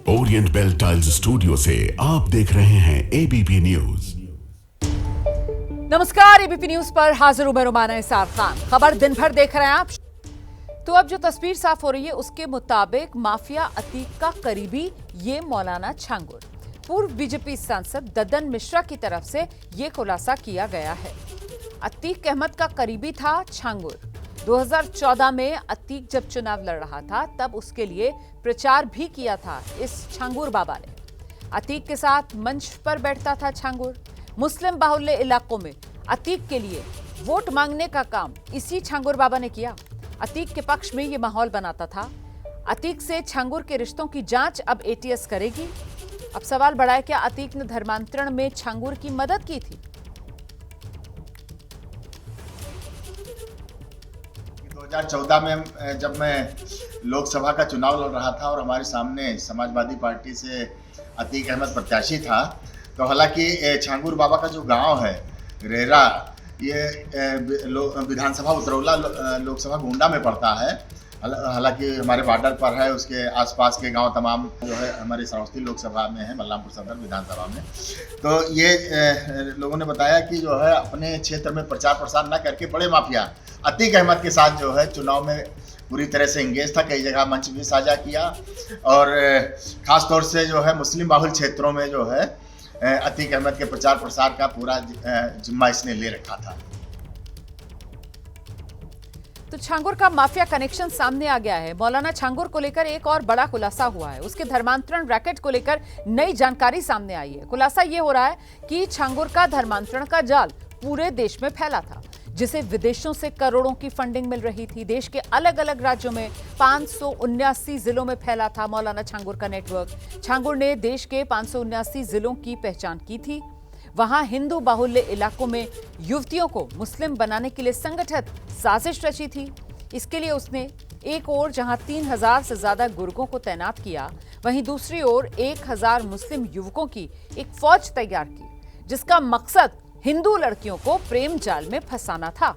Orient bell tiles studio से आप देख रहे हैं एबीपी न्यूज। नमस्कार, एबीपी न्यूज पर हाजिर हूं मैं रुमाना इसार खान। खबर दिन भर देख रहे हैं आप। तो अब जो तस्वीर साफ हो रही है उसके मुताबिक माफिया अतीक का करीबी ये मौलाना छांगुर। पूर्व बीजेपी सांसद ददन मिश्रा की तरफ से ये खुलासा किया गया है। अतीक अहमद का करीबी था छांगुर। 2014 में अतीक जब चुनाव लड़ रहा था तब उसके लिए प्रचार भी किया था इस छांगुर बाबा ने। अतीक के साथ मंच पर बैठता था छांगुर। मुस्लिम बाहुल्य इलाकों में अतीक के लिए वोट मांगने का काम इसी छांगुर बाबा ने किया। अतीक के पक्ष में ये माहौल बनाता था। अतीक से छांगुर के रिश्तों की जांच अब एटीएस करेगी। अब सवाल बड़ा है, क्या अतीक ने धर्मांतरण में छांगुर की मदद की थी? 2014 में जब मैं लोकसभा का चुनाव लड़ रहा था और हमारे सामने समाजवादी पार्टी से अतीक अहमद प्रत्याशी था, तो हालांकि छांगुर बाबा का जो गांव है रेरा, ये विधानसभा उतरौला लोकसभा गोंडा में पड़ता है। हालांकि हमारे बॉर्डर पर है, उसके आसपास के गांव तमाम जो है हमारे श्रावस्ती लोकसभा में है, बलरामपुर सदर विधानसभा में। तो ये लोगों ने बताया कि जो है अपने क्षेत्र में प्रचार प्रसार न करके बड़े माफिया अतीक अहमद के साथ जो है चुनाव में पूरी तरह से एंगेज था। कई जगह मंच भी साझा किया और ख़ास तौर से जो है मुस्लिम बाहुल क्षेत्रों में जो है अतीक अहमद के प्रचार प्रसार का पूरा जिम्मा इसने ले रखा था। तो छांगुर का माफिया कनेक्शन सामने आ गया है। मौलाना छांगुर को लेकर एक और बड़ा खुलासा हुआ है। उसके धर्मांतरण रैकेट को लेकर नई जानकारी सामने आई है। खुलासा ये हो रहा है कि छांगुर का धर्मांतरण का जाल पूरे देश में फैला था, जिसे विदेशों से करोड़ों की फंडिंग मिल रही थी। देश के अलग अलग राज्यों में 579 जिलों में फैला था मौलाना छांगुर का नेटवर्क। छांगुर ने देश के 579 जिलों की पहचान की थी। वहां हिंदू बाहुल्य इलाकों में युवतियों को मुस्लिम बनाने के लिए संगठित साजिश रची थी। इसके लिए उसने एक ओर जहां 3000 से ज्यादा गुर्गों को तैनात किया, वहीं दूसरी ओर 1000 मुस्लिम युवकों की एक फौज तैयार की, जिसका मकसद हिंदू लड़कियों को प्रेम जाल में फंसाना था।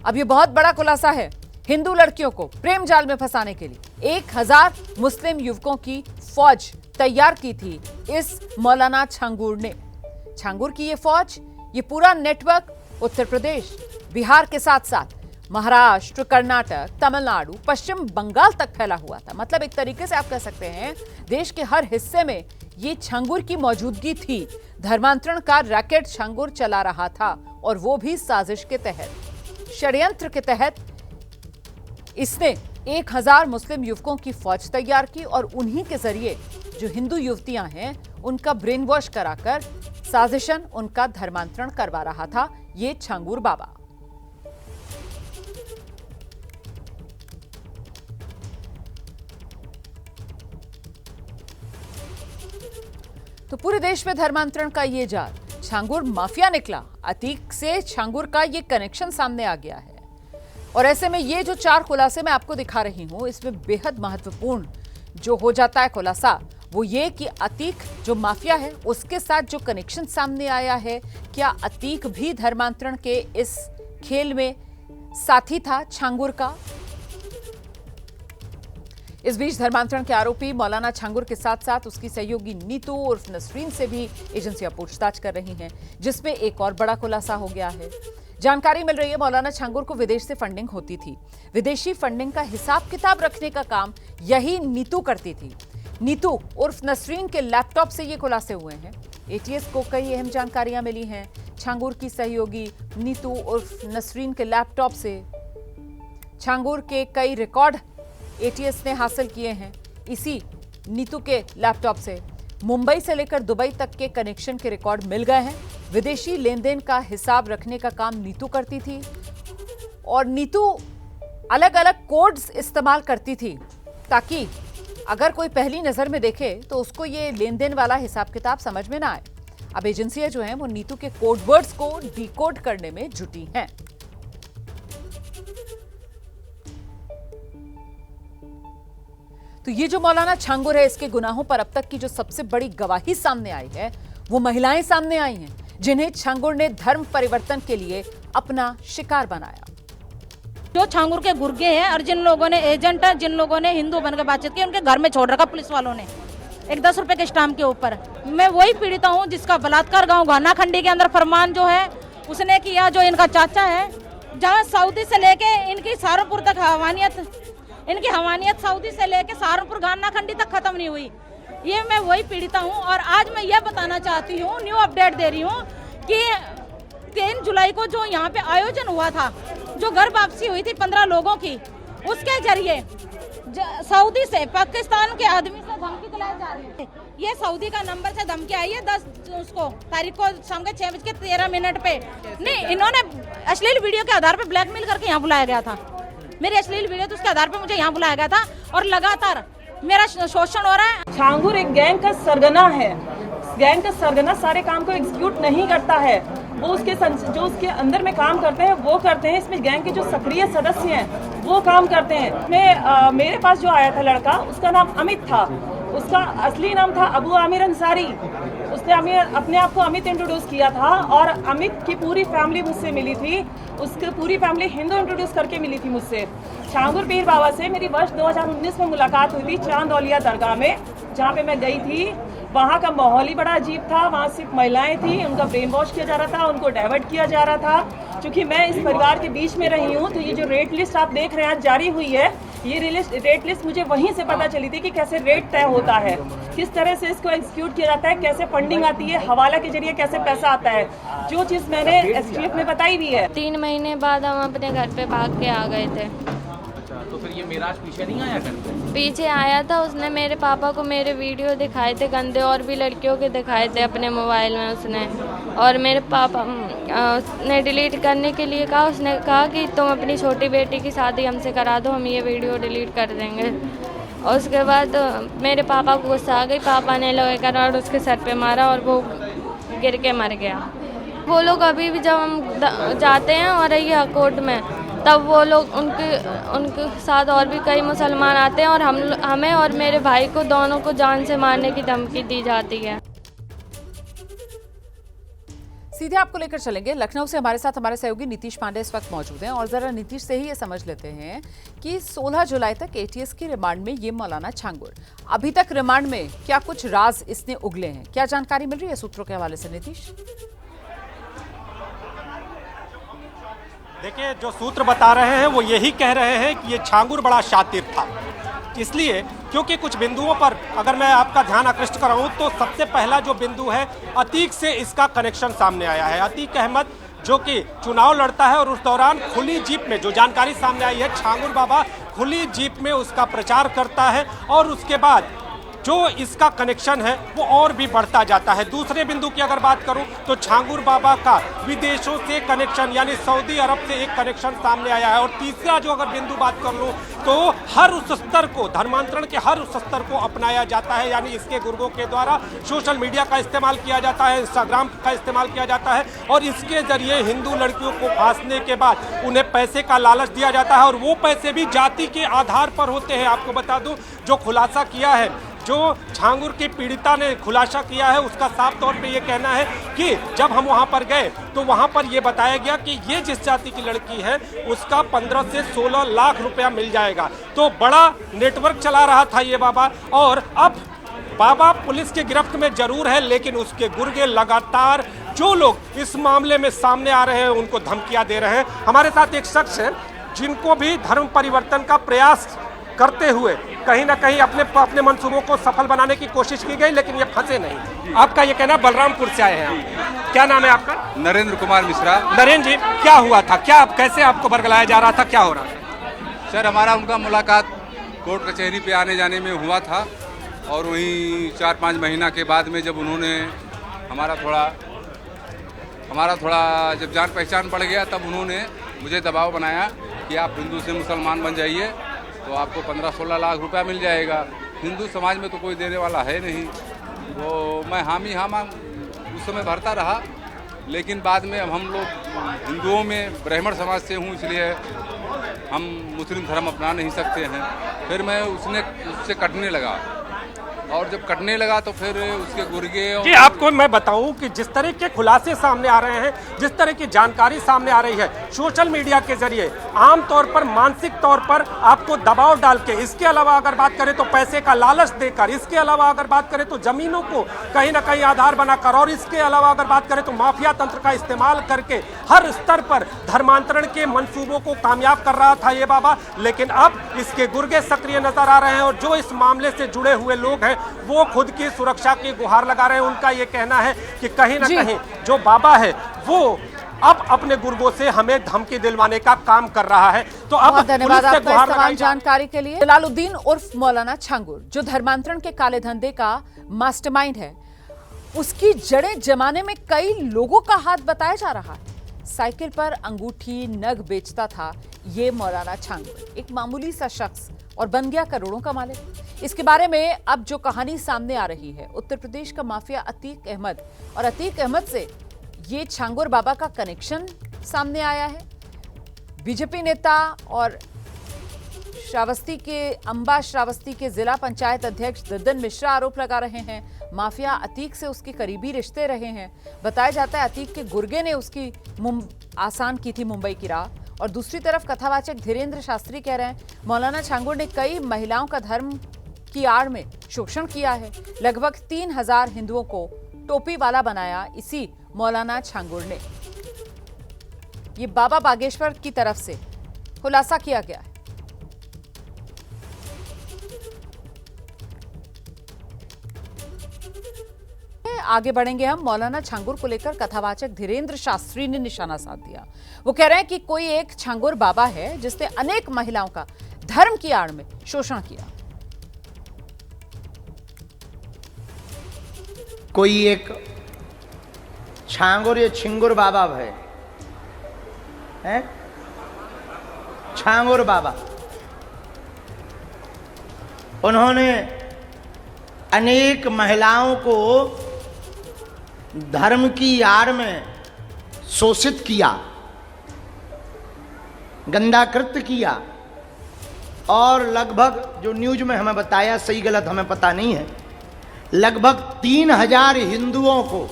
अब ये बहुत बड़ा खुलासा है। हिंदू लड़कियों को प्रेम जाल में फंसाने के लिए 1000 मुस्लिम युवकों की फौज तैयार की थी इस मौलाना छांगुर ने। छांगुर की ये फौज, ये पूरा नेटवर्क उत्तर प्रदेश, बिहार के साथ साथ महाराष्ट्र, कर्नाटक, तमिलनाडु, पश्चिम बंगाल तक फैला हुआ था। मतलब एक तरीके से आप कह सकते हैं देश के हर हिस्से में ये छांगुर की मौजूदगी थी। धर्मांतरण का रैकेट छांगुर चला रहा था और वो भी साजिश के तहत, षड्यंत्र के तहत। इसने 1000 मुस्लिम युवकों की फौज तैयार की और उन्हीं के जरिए जो हिंदू युवतियां हैं उनका ब्रेन वॉश कराकर साजिशन उनका धर्मांतरण करवा रहा था ये छांगुर बाबा। तो पूरे देश में धर्मांतरण का ये जाल, छांगुर माफिया निकला। अतीक से छांगुर का ये कनेक्शन सामने आ गया है। और ऐसे में ये जो 4 खुलासे मैं आपको दिखा रही हूं, इसमें बेहद महत्वपूर्ण जो हो जाता है खुलासा, वो ये कि अतीक जो माफिया है उसके साथ जो कनेक्शन सामने आया है, क्या अतीक भी धर्मांतरण के इस खेल में साथी था छांगुर का? इस बीच धर्मांतरण के आरोपी मौलाना छांगुर के साथ साथ उसकी सहयोगी नीतू उर्फ नसरीन से भी एजेंसियां पूछताछ कर रही हैं, जिसमें एक और बड़ा खुलासा हो गया है। जानकारी मिल रही है मौलाना छांगुर को विदेश से फंडिंग होती थी। विदेशी फंडिंग का हिसाब किताब रखने का काम यही नीतू करती थी। नीतू उर्फ नसरीन के लैपटॉप से ये खुलासे हुए हैं। एटीएस को कई अहम जानकारियां मिली हैं छांगुर की सहयोगी नीतू उर्फ नसरीन के लैपटॉप से। छांगुर के कई रिकॉर्ड एटीएस ने हासिल किए हैं इसी नीतू के लैपटॉप से। मुंबई से लेकर दुबई तक के कनेक्शन के रिकॉर्ड मिल गए हैं। विदेशी लेन देन का हिसाब रखने का काम नीतू करती थी और नीतू अलग अलग कोड्स इस्तेमाल करती थी ताकि अगर कोई पहली नजर में देखे तो उसको ये लेन देन वाला हिसाब किताब समझ में ना आए। अब एजेंसियां जो हैं वो नीतू के कोड वर्ड्स को डिकोड करने में जुटी हैं। तो ये जो मौलाना छांगुर है, इसके गुनाहों पर अब तक की जो सबसे बड़ी गवाही सामने आई है वो महिलाएं सामने आई हैं, जिन्हें छांगुर ने धर्म परिवर्तन के लिए अपना शिकार बनाया। जो छांगुर के गुर्गे हैं और जिन लोगों ने एजेंट है, जिन लोगों ने हिंदू बनकर बातचीत की, उनके घर में छोड़ रखा पुलिस वालों ने। एक 10 रुपए के स्टाम्प के ऊपर। मैं वही पीड़िता हूँ जिसका बलात्कार गांव घानाखंडी के अंदर फरमान जो है उसने किया, जो इनका चाचा है, जहाँ सऊदी से लेके इनकी सहारनपुर तक इनकी हवानियत सऊदी से लेके सहारनपुर घानाखंडी तक खत्म नहीं हुई। ये मैं वही पीड़िता हूँ। और आज मैं ये बताना चाहती हूँ, न्यू अपडेट दे रही हूँ कि 3 जुलाई को जो यहाँ पे आयोजन हुआ था, जो घर वापसी हुई थी 15 लोगों की, उसके जरिए सऊदी से पाकिस्तान के आदमी से धमकी दिलाई जा रही है। ये सऊदी का नंबर से धमकी आई है 10 तारीख को शाम के 6:13 पे। नहीं, इन्होंने अश्लील वीडियो के आधार पे ब्लैकमेल करके यहाँ बुलाया गया था। मेरी अश्लील वीडियो तो उसके आधार पे मुझे यहाँ बुलाया गया था और लगातार मेरा शोषण हो रहा है। छांगुर एक गैंग का सरगना है। गैंग का सरगना सारे काम को एग्जीक्यूट नहीं करता है, वो जो उसके अंदर में काम करते हैं वो करते हैं। इसमें गैंग के जो सक्रिय सदस्य हैं वो काम करते हैं। मेरे पास जो आया था लड़का, उसका नाम अमित था। उसका असली नाम था अबू आमिर अंसारी। उसने अपने आप को अमित इंट्रोड्यूस किया था और अमित की पूरी फैमिली मुझसे मिली थी। उसकी पूरी फैमिली हिंदू इंट्रोड्यूस करके मिली थी मुझसे। छांगुर पीर बाबा से मेरी वर्ष 2019 में मुलाकात हुई थी चांद औलिया दरगाह में, जहाँ पे मैं गई थी। वहाँ का माहौल ही बड़ा अजीब था। वहाँ सिर्फ महिलाएं थी, उनका ब्रेन वॉश किया जा रहा था, उनको डाइवर्ट किया जा रहा था। क्योंकि मैं इस परिवार के बीच में रही हूँ, तो ये जो रेट लिस्ट आप देख रहे हैं आज जारी हुई है, ये रेट लिस्ट मुझे वहीं से पता चली थी कि कैसे रेट तय होता है, किस तरह से इसको एग्जीक्यूट किया जाता है, कैसे फंडिंग आती है, हवाला के जरिए कैसे पैसा आता है, जो चीज़ मैंने एसटीएफ में बताई भी है। 3 महीने बाद हम अपने घर पे भाग के आ गए थे। तो फिर ये मेराज पीछे नहीं आया कर? पीछे आया था, उसने मेरे पापा को मेरे वीडियो दिखाए थे गंदे, और भी लड़कियों के दिखाए थे अपने मोबाइल में उसने। और मेरे पापा ने डिलीट करने के लिए कहा। उसने कहा कि तुम अपनी छोटी बेटी की शादी हमसे करा दो, हम ये वीडियो डिलीट कर देंगे। और उसके बाद मेरे पापा को गुस्सा आ गई। पापा ने लोहे का रॉड उसके सर पे मारा और वो गिर के मर गया। वो लोग अभी भी जब हम जाते हैं और ये कोर्ट में, तब वो लोग उनके साथ और भी कई मुसलमान आते हैं और हमें और मेरे भाई को दोनों को जान से मारने की धमकी दी जाती है। सीधे आपको लेकर चलेंगे लखनऊ से। हमारे साथ हमारे सहयोगी नीतीश पांडे इस वक्त मौजूद हैं और जरा नीतीश से ही ये समझ लेते हैं कि 16 जुलाई तक एटीएस की रिमांड में ये मौलाना छांगुर, अभी तक रिमांड में क्या कुछ राज इसने उगले हैं, क्या जानकारी मिल रही है सूत्रों के हवाले से? नीतीश, देखिए, जो सूत्र बता रहे हैं वो यही कह रहे हैं कि ये छांगुर बड़ा शातिर था। इसलिए क्योंकि कुछ बिंदुओं पर अगर मैं आपका ध्यान आकृष्ट कराऊं तो सबसे पहला जो बिंदु है, अतीक से इसका कनेक्शन सामने आया है। अतीक अहमद जो कि चुनाव लड़ता है और उस दौरान खुली जीप में, जो जानकारी सामने आई है, छांगुर बाबा खुली जीप में उसका प्रचार करता है और उसके बाद जो इसका कनेक्शन है वो और भी बढ़ता जाता है। दूसरे बिंदु की अगर बात करूं तो छांगुर बाबा का विदेशों से कनेक्शन, यानी सऊदी अरब से एक कनेक्शन सामने आया है। और तीसरा जो अगर बिंदु बात कर लूं तो हर उस स्तर को, धर्मांतरण के हर उस स्तर को अपनाया जाता है, यानी इसके गुर्गों के द्वारा सोशल मीडिया का इस्तेमाल किया जाता है, इंस्टाग्राम का इस्तेमाल किया जाता है और इसके जरिए हिंदू लड़कियों को फांसने के बाद उन्हें पैसे का लालच दिया जाता है और वो पैसे भी जाति के आधार पर होते हैं। आपको बता दूं, जो खुलासा किया है, जो छांगुर की पीड़िता ने खुलासा किया है, उसका साफ तौर पे ये कहना है कि जब हम वहाँ पर गए तो वहाँ पर ये बताया गया कि ये जिस जाति की लड़की है उसका 15 से 16 लाख रुपया मिल जाएगा। तो बड़ा नेटवर्क चला रहा था ये बाबा। और अब बाबा पुलिस की गिरफ्त में जरूर है, लेकिन उसके गुर्गे लगातार जो लोग इस मामले में सामने आ रहे हैं उनको धमकियाँ दे रहे हैं। हमारे साथ एक शख्स है जिनको भी धर्म परिवर्तन का प्रयास करते हुए कहीं ना कहीं अपने मंसूबों को सफल बनाने की कोशिश की गई, लेकिन ये फंसे नहीं। आपका ये कहना, बलरामपुर से आए हैं आप, क्या नाम है आपका? नरेंद्र कुमार मिश्रा। नरेंद्र जी, क्या हुआ था? कैसे आपको बरगलाया जा रहा था? क्या हो रहा था? सर, हमारा उनका मुलाकात कोर्ट कचहरी पे आने जाने में हुआ था और वहीं 4-5 महीना के बाद में जब उन्होंने हमारा थोड़ा जब जान पहचान पड़ गया, तब उन्होंने मुझे दबाव बनाया कि आप हिंदू से मुसलमान बन जाइए तो आपको 15-16 लाख रुपया मिल जाएगा। हिंदू समाज में तो कोई देने वाला है नहीं। तो मैं हामी उस समय भरता रहा, लेकिन बाद में अब हम लोग हिंदुओं में ब्राह्मण समाज से हूँ, इसलिए हम मुस्लिम धर्म अपना नहीं सकते हैं। फिर मैं उससे कटने लगा और जब कटने लगा तो फिर उसके गुर्गे जी आपको मैं बताऊं कि जिस तरह के खुलासे सामने आ रहे हैं, जिस तरह की जानकारी सामने आ रही है सोशल मीडिया के जरिए, आमतौर पर मानसिक तौर पर आपको दबाव डाल के, इसके अलावा अगर बात करें तो पैसे का लालच देकर, इसके अलावा अगर बात करें तो जमीनों को कहीं ना कहीं आधार बनाकर, और इसके अलावा अगर बात करें तो माफिया तंत्र का इस्तेमाल करके हर स्तर पर धर्मांतरण के मंसूबों को कामयाब कर रहा था ये बाबा। लेकिन अब इसके गुर्गे सक्रिय नजर आ रहे हैं और जो इस मामले से जुड़े हुए लोग हैं वो खुद की सुरक्षा की गुहार लगा रहे हैं। उनका ये कहना है कि कहीं ना कहीं जो बाबा है वो अब अपने गुर्गों से हमें धमकी दिलवाने का काम कर रहा है। तो अब धन्यवाद आपका इस तमाम जानकारी के लिए। जलालुद्दीन उर्फ मौलाना छांगुर जो धर्मांतरण के काले धंधे का मास्टरमाइंड है, उसकी जड़ें जमाने में कई लोगों का हाथ बताया जा रहा है। साइकिल पर अंगूठी नग बेचता था ये मौलाना छांगुर, एक मामूली सा शख्स, और बन गया करोड़ों का मालिक। इसके बारे में अब जो कहानी सामने आ रही है, उत्तर प्रदेश का माफिया अतीक अहमद, और अतीक अहमद से ये छांगुर बाबा का कनेक्शन सामने आया है। बीजेपी नेता और श्रावस्ती के अंबा श्रावस्ती के जिला पंचायत अध्यक्ष ददन मिश्रा आरोप लगा रहे हैं माफिया अतीक से उसके करीबी रिश्ते रहे हैं। बताया जाता है अतीक के गुर्गे ने उसकी आसान की थी मुंबई की राह। और दूसरी तरफ कथावाचक धीरेन्द्र शास्त्री कह रहे हैं मौलाना छांगुर ने कई महिलाओं का धर्म की आड़ में शोषण किया है। लगभग 3000 हिंदुओं को टोपी वाला बनाया इसी मौलाना छांगुर ने। ये बाबा बागेश्वर की तरफ से खुलासा किया गया है। आगे बढ़ेंगे हम। मौलाना छांगुर को लेकर कथावाचक धीरेन्द्र शास्त्री ने निशाना साध दिया। वो कह रहे हैं कि कोई एक छांगुर बाबा है जिसने अनेक महिलाओं का धर्म की आड़ में शोषण किया। कोई एक छांगुर या छिंगुर बाबा है छांगुर बाबा, उन्होंने अनेक महिलाओं को धर्म की आड़ में शोषित किया, गंदा कृत्य किया, और लगभग जो न्यूज में हमें बताया, सही गलत हमें पता नहीं है, लगभग 3000 हिंदुओं को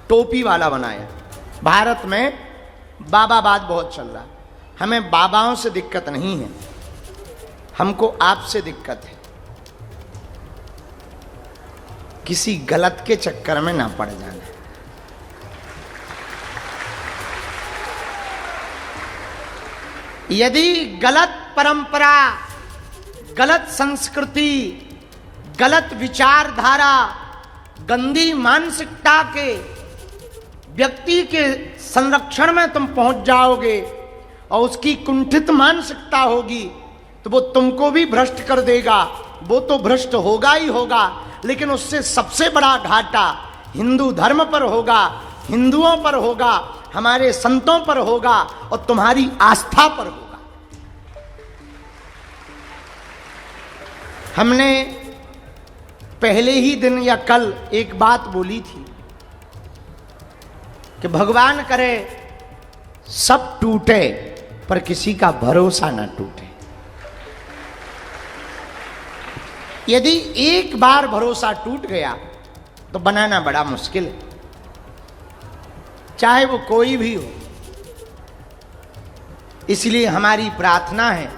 टोपी वाला बनाया। भारत में बाबावाद बहुत चल रहा है। हमें बाबाओं से दिक्कत नहीं है, हमको आपसे दिक्कत है। किसी गलत के चक्कर में ना पड़ जाना। यदि गलत परंपरा, गलत संस्कृति, गलत विचारधारा, गंदी मानसिकता के व्यक्ति के संरक्षण में तुम पहुंच जाओगे और उसकी कुंठित मानसिकता होगी तो वो तुमको भी भ्रष्ट कर देगा। वो तो भ्रष्ट होगा ही होगा, लेकिन उससे सबसे बड़ा घाटा हिंदू धर्म पर होगा, हिंदुओं पर होगा, हमारे संतों पर होगा और तुम्हारी आस्था पर होगा। हमने पहले ही दिन या कल एक बात बोली थी कि भगवान करे सब टूटे पर किसी का भरोसा ना टूटे। यदि एक बार भरोसा टूट गया तो बनाना बड़ा मुश्किल है, चाहे वो कोई भी हो। इसलिए हमारी प्रार्थना है,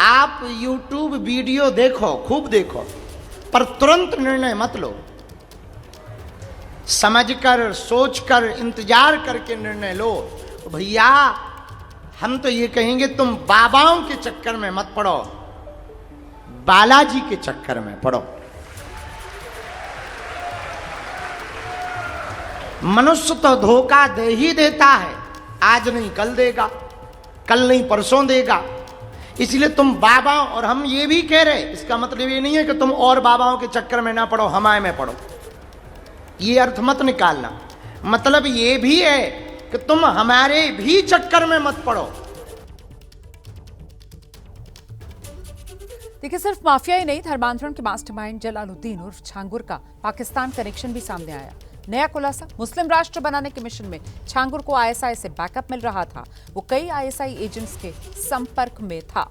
आप YouTube वीडियो देखो, खूब देखो, पर तुरंत निर्णय मत लो। समझकर, सोचकर, इंतजार करके निर्णय लो। भैया हम तो ये कहेंगे तुम बाबाओं के चक्कर में मत पड़ो, बालाजी के चक्कर में पड़ो। मनुष्य तो धोखा दे ही देता है, आज नहीं कल देगा, कल नहीं परसों देगा। इसलिए तुम बाबा, और हम ये भी कह रहे, इसका मतलब ये नहीं है कि तुम और बाबाओं के चक्कर में ना पड़ो, हमारे में पड़ो, ये अर्थ मत निकालना। मतलब ये भी है कि तुम हमारे भी चक्कर में मत पड़ो। देखिए, सिर्फ माफिया ही नहीं, धर्मांतरण के मास्टरमाइंड जलालुद्दीन उर्फ छांगुर का पाकिस्तान कनेक्शन भी सामने आया। नया खुलासा, मुस्लिम राष्ट्र बनाने के मिशन में छांगुर को आईएसआई से बैकअप मिल रहा था। वो कई आईएसआई एजेंट्स के संपर्क में था।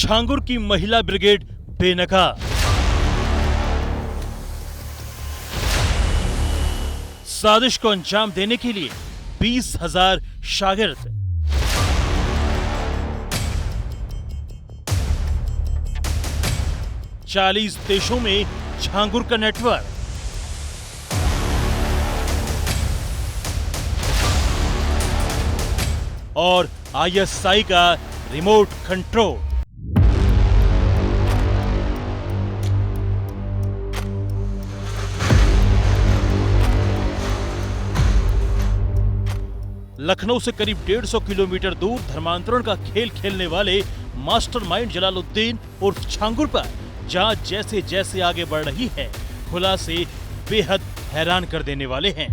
छांगुर की महिला ब्रिगेड बेनकाब। साजिश को अंजाम देने के लिए 20,000 शागिर्द। चालीस देशों में छांगुर का नेटवर्क। और ISI का रिमोट कंट्रोल। लखनऊ से करीब 150 किलोमीटर दूर धर्मांतरण का खेल खेलने वाले मास्टरमाइंड जलालुद्दीन उर्फ छांगुर पर जांच जैसे जैसे आगे बढ़ रही है, खुलासे बेहद हैरान कर देने वाले हैं।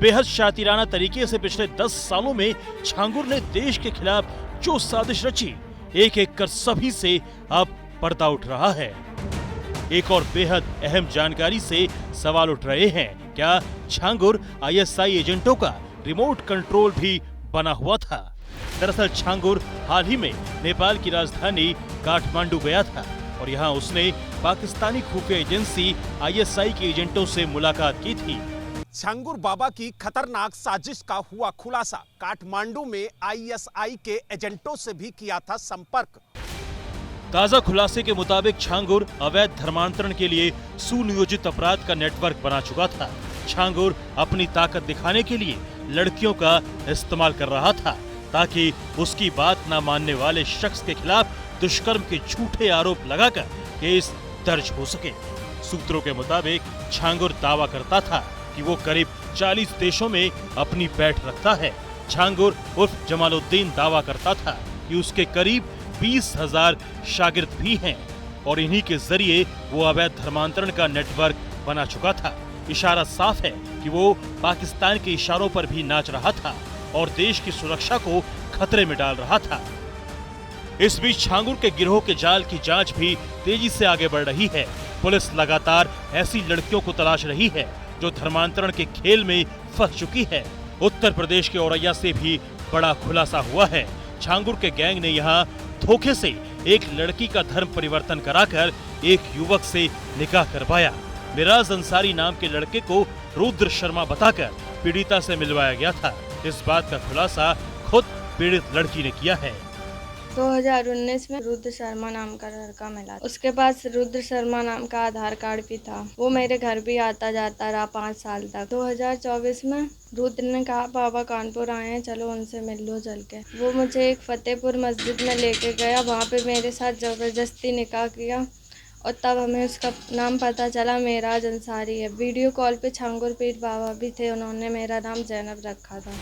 बेहद शातिराना तरीके से पिछले 10 सालों में छांगुर ने देश के खिलाफ जो साजिश रची, एक एक कर सभी से अब पर्दा उठ रहा है। एक और बेहद अहम जानकारी से सवाल उठ रहे हैं, क्या छांगुर ISI एजेंटों का रिमोट कंट्रोल भी बना हुआ था? दरअसल छांगुर हाल ही में नेपाल की राजधानी काठमांडू गया था और यहां उसने पाकिस्तानी खुफिया एजेंसी ISI के एजेंटों से मुलाकात की थी। छांगुर बाबा की खतरनाक साजिश का हुआ खुलासा। काठमांडू में ISI के एजेंटों से भी किया था संपर्क। ताजा खुलासे के मुताबिक छांगुर अवैध धर्मांतरण के लिए सुनियोजित अपराध का नेटवर्क बना चुका था। छांगुर अपनी ताकत दिखाने के लिए लड़कियों का इस्तेमाल कर रहा था ताकि उसकी बात न मानने वाले शख्स के खिलाफ दुष्कर्म के झूठे आरोप लगाकर केस दर्ज हो सके। सूत्रों के मुताबिक छांगुर दावा करता था कि वो करीब 40 देशों में अपनी पैठ रखता है। छांगुर उर्फ जमालुद्दीन दावा करता था कि उसके करीब 20,000 शागिर्द भी हैं और इन्हीं के जरिए वो अवैध धर्मांतरण का नेटवर्क बना चुका था। इशारा साफ है कि वो पाकिस्तान के इशारों पर भी नाच रहा था और देश की सुरक्षा को खतरे में डाल रहा था। इस बीच छांगुर के गिरोह के जाल की जांच भी तेजी से आगे बढ़ रही है। पुलिस लगातार ऐसी लड़कियों को तलाश रही है जो धर्मांतरण के खेल में फंस चुकी है। उत्तर प्रदेश के औरैया से भी बड़ा खुलासा हुआ है। छांगुर के गैंग ने यहाँ धोखे से एक लड़की का धर्म परिवर्तन कराकर एक युवक से निकाह करवाया। मिराज अंसारी नाम के लड़के को रुद्र शर्मा बताकर पीड़िता से मिलवाया गया था। इस बात का खुलासा खुद पीड़ित लड़की ने किया है। 2019 में रुद्र शर्मा नाम का लड़का मिला। उसके पास रुद्र शर्मा नाम का आधार कार्ड भी था। वो मेरे घर भी आता जाता रहा 5 साल तक। 2024 में रुद्र ने कहा पापा कानपुर आए हैं, चलो उनसे मिल लो चल के। वो मुझे एक फतेहपुर मस्जिद में लेके गया। वहाँ पे मेरे साथ जबरदस्ती निकाह किया और तब हमें उसका नाम पता चला मिराज अंसारी है। वीडियो कॉल पे छांगुर पीर बाबा भी थे, उन्होंने मेरा नाम जैनब रखा था।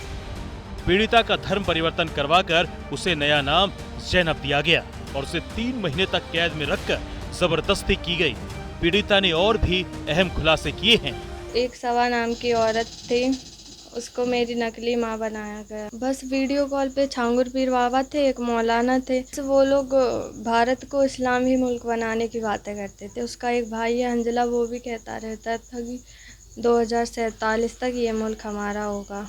पीड़िता का धर्म परिवर्तन करवाकर उसे नया नाम जैनब दिया गया और उसे 3 महीने तक कैद में रखकर जबरदस्ती की गई। पीड़िता ने और भी अहम खुलासे किए हैं। एक सवा नाम की औरत थी, उसको मेरी नकली माँ बनाया गया। बस वीडियो कॉल पे छांगुर पीर बाबा थे, एक मौलाना थे। वो लोग भारत को इस्लामी मुल्क बनाने की बातें करते थे। उसका एक भाई है अंजला, वो भी कहता रहता था कि 2047 तक ये मुल्क हमारा होगा।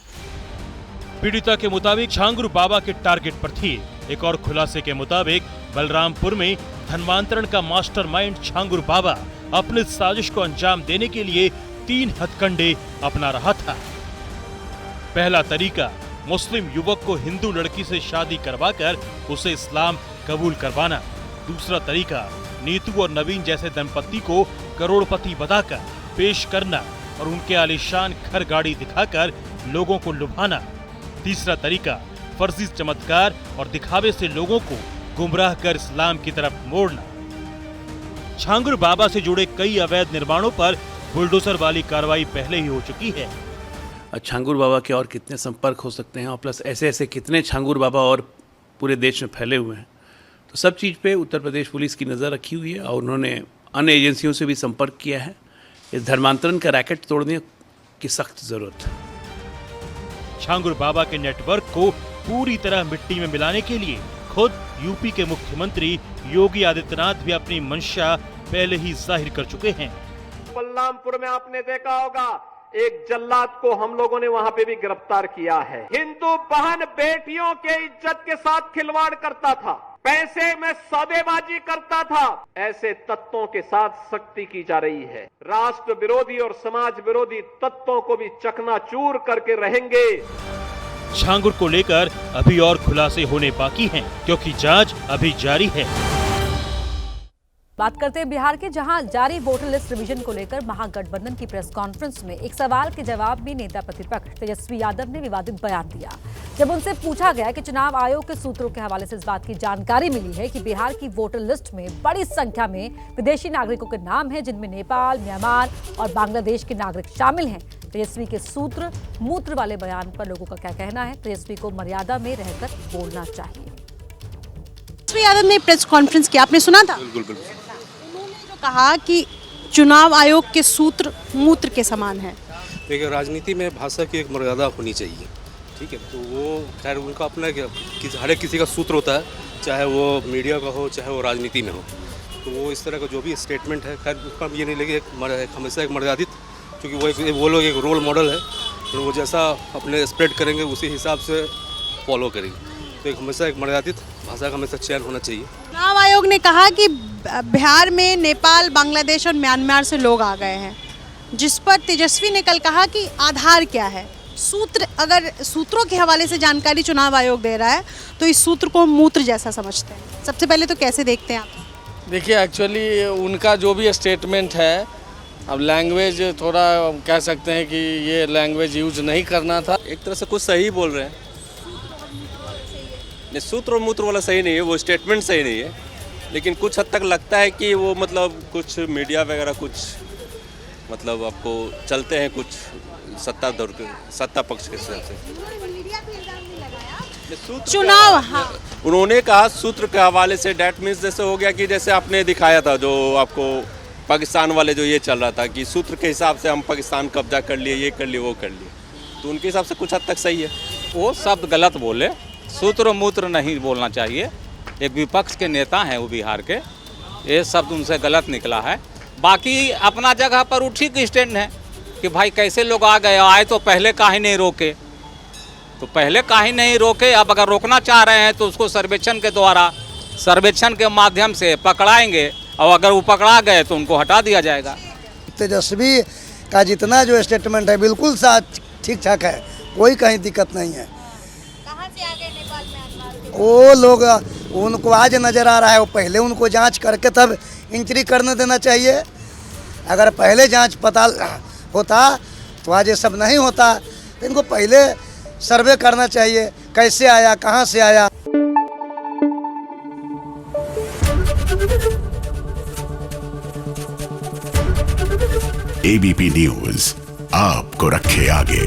पीड़िता के मुताबिक छांगुर बाबा के टारगेट पर थी। एक और खुलासे के मुताबिक बलरामपुर में धर्मांतरण का मास्टरमाइंड छांगुर बाबा अपनी साजिश को अंजाम देने के लिए 3 हथकंडे अपना रहा था। पहला तरीका, मुस्लिम युवक को हिंदू लड़की से शादी करवाकर उसे इस्लाम कबूल करवाना। दूसरा तरीका, नीतू और नवीन जैसे दंपत्ति को करोड़पति बताकर पेश करना और उनके आलीशान घर गाड़ी दिखाकर लोगों को लुभाना। तीसरा तरीका, फर्जी चमत्कार और दिखावे से लोगों को गुमराह कर इस्लाम की तरफ मोड़ना। छांगुर बाबा से जुड़े कई अवैध निर्माणों पर बुलडोजर वाली कार्रवाई पहले ही हो चुकी है। छांगुर बाबा के और कितने संपर्क हो सकते हैं और प्लस ऐसे ऐसे कितने छांगुर बाबा और पूरे देश में फैले हुए हैं, तो सब चीज़ पे उत्तर प्रदेश पुलिस की नज़र रखी हुई है और उन्होंने अन्य एजेंसियों से भी संपर्क किया है। इस धर्मांतरण का रैकेट तोड़ने की सख्त ज़रूरत है। छांगुर बाबा के नेटवर्क को पूरी तरह मिट्टी में मिलाने के लिए खुद यूपी के मुख्यमंत्री योगी आदित्यनाथ भी अपनी मंशा पहले ही जाहिर कर चुके हैं। बलरामपुर में आपने देखा होगा एक जल्लाद को हम लोगों ने वहां पे भी गिरफ्तार किया है। हिंदू बहन बेटियों के इज्जत के साथ खिलवाड़ करता था, पैसे में सौदेबाजी करता था। ऐसे तत्वों के साथ सख्ती की जा रही है। राष्ट्र विरोधी और समाज विरोधी तत्वों को भी चकनाचूर करके रहेंगे। छांगुर को लेकर अभी और खुलासे होने बाकी हैं, क्योंकि जांच अभी जारी है। बात करते हैं बिहार के, जहां जारी वोटर लिस्ट रिवीजन को लेकर महागठबंधन की प्रेस कॉन्फ्रेंस में एक सवाल के जवाब में नेता प्रतिपक्ष तेजस्वी यादव ने विवादित बयान दिया। जब उनसे पूछा गया कि चुनाव आयोग के सूत्रों के हवाले से इस बात की जानकारी मिली है कि बिहार की वोटर लिस्ट में बड़ी संख्या में विदेशी नागरिकों के नाम हैं, जिनमें नेपाल, म्यांमार और बांग्लादेश के नागरिक शामिल हैं, तेजस्वी के सूत्र मूत्र वाले बयान पर लोगों का क्या कहना है? तेजस्वी को मर्यादा में रहकर बोलना चाहिए। तेजस्वी यादव ने प्रेस कॉन्फ्रेंस किया, आपने सुना था? बिल्कुल। कहा कि चुनाव आयोग के सूत्र मूत्र के समान है। देखिए, राजनीति में भाषा की एक मर्यादा होनी चाहिए, ठीक है। तो वो खैर उनका अपना हर एक किसी का सूत्र होता है, चाहे वो मीडिया का हो, चाहे वो राजनीति में हो। तो वो इस तरह का जो भी स्टेटमेंट है, खैर उसका ये नहीं लगे हमेशा एक मर्यादित, क्योंकि वो लोग एक रोल मॉडल है, तो वो जैसा अपने स्प्रेड करेंगे उसी हिसाब से फॉलो करेंगे। तो एक हमेशा एक मर्यादित भाषा का हमेशा चयन होना चाहिए। चुनाव आयोग ने कहा कि बिहार में नेपाल, बांग्लादेश और म्यांमार से लोग आ गए हैं, जिस पर तेजस्वी ने कल कहा कि आधार क्या है? सूत्र, अगर सूत्रों के हवाले से जानकारी चुनाव आयोग दे रहा है तो इस सूत्र को मूत्र जैसा समझते हैं। सबसे पहले तो कैसे देखते हैं आप? देखिए, एक्चुअली उनका जो भी स्टेटमेंट है, अब लैंग्वेज थोड़ा कह सकते हैं कि ये लैंग्वेज यूज नहीं करना था। एक तरह से कुछ सही बोल रहे हैं, सूत्र और मूत्र वाला सही नहीं है, वो स्टेटमेंट सही नहीं है, लेकिन कुछ हद तक लगता है कि वो मतलब कुछ मीडिया वगैरह कुछ मतलब आपको चलते हैं कुछ सत्ता पक्ष के हिसाब से। चुनाव, हाँ। उन्होंने कहा सूत्र के हवाले से, डैट मीन्स जैसे हो गया कि जैसे आपने दिखाया था जो आपको पाकिस्तान वाले जो ये चल रहा था कि सूत्र के हिसाब से हम पाकिस्तान कब्जा कर लिए, ये कर लिए, वो कर लिए, तो उनके हिसाब से कुछ हद तक सही है। वो शब्द गलत बोले, सूत्र मूत्र नहीं बोलना चाहिए। एक विपक्ष के नेता हैं वो बिहार के, ये शब्द उनसे गलत निकला है। बाकी अपना जगह पर वो ठीक स्टैंड है कि भाई कैसे लोग आ गए, आए तो पहले काहे नहीं रोके, तो पहले काहे नहीं रोके। अब अगर रोकना चाह रहे हैं तो उसको सर्वेक्षण के द्वारा, सर्वेक्षण के माध्यम से पकड़ाएंगे, और अगर वो पकड़ा गए तो उनको हटा दिया जाएगा। तेजस्वी का जितना जो स्टेटमेंट है बिल्कुल ठीक ठाक है, कोई कहीं दिक्कत नहीं है। कहाँ से आ गए नेपाल, म्यांमार? वो लोग उनको आज नज़र आ रहा है, वो पहले उनको जांच करके तब एंट्री करने देना चाहिए। अगर पहले जांच पता होता तो आज ये सब नहीं होता। तो इनको पहले सर्वे करना चाहिए, कैसे आया, कहाँ से आया। एबीपी न्यूज़ आपको रखे आगे।